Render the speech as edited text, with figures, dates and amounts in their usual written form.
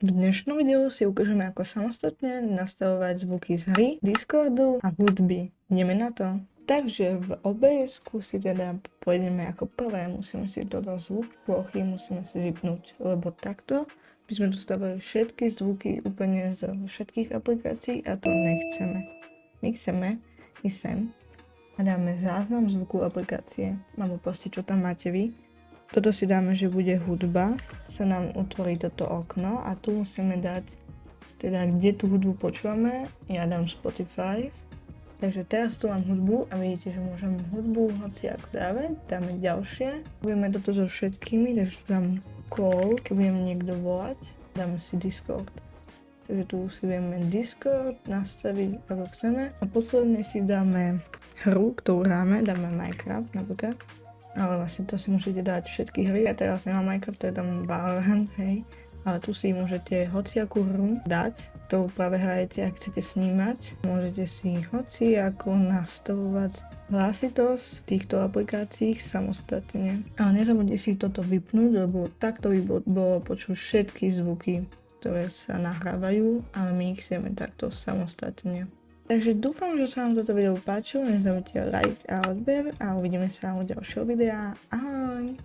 V dnešnom videu si ukážeme, ako samostatne nastavovať zvuky z hry, Discordu a hudby. Ideme na to? Takže v OBS-ku si teda pôjdeme ako prvé, musíme si toto zvuk plochy, musíme si vypnúť, lebo takto by sme dostávali všetky zvuky úplne z všetkých aplikácií a to nechceme. My chceme ísť sem a dáme záznam zvuku aplikácie, alebo proste čo tam máte vy. Toto si dáme, že bude hudba, sa nám utvorí toto okno a tu musíme dať, teda kde tú hudbu počúvame, ja dám Spotify. Takže teraz tu mám hudbu a vidíte, že môžem hudbu hoci ako dávať, dáme ďalšie. Budeme toto so všetkými, takže dám call, keď budem niekto volať, dáme si Discord. Takže tu si vieme Discord nastaviť ako chceme a posledne si dáme hru, ktorú hráme, dáme Minecraft napríklad. Ale vlastne to si musíte dať všetky hry, ja teraz nemám Minecraft, to je tam Valorant, hej. Ale tu si môžete hociakú hru dať, ktorú práve hrajete a chcete snímať. Môžete si hociako nastavovať hlasitosť týchto aplikácií samostatne. Ale nezabudnite si toto vypnúť, lebo takto by bolo počuť všetky zvuky, ktoré sa nahrávajú, ale my ich chceme takto samostatne. Takže dúfam, že sa vám toto video páčilo, nezabudnite like a odber a uvidíme sa u ďalšieho videa. Ahoj!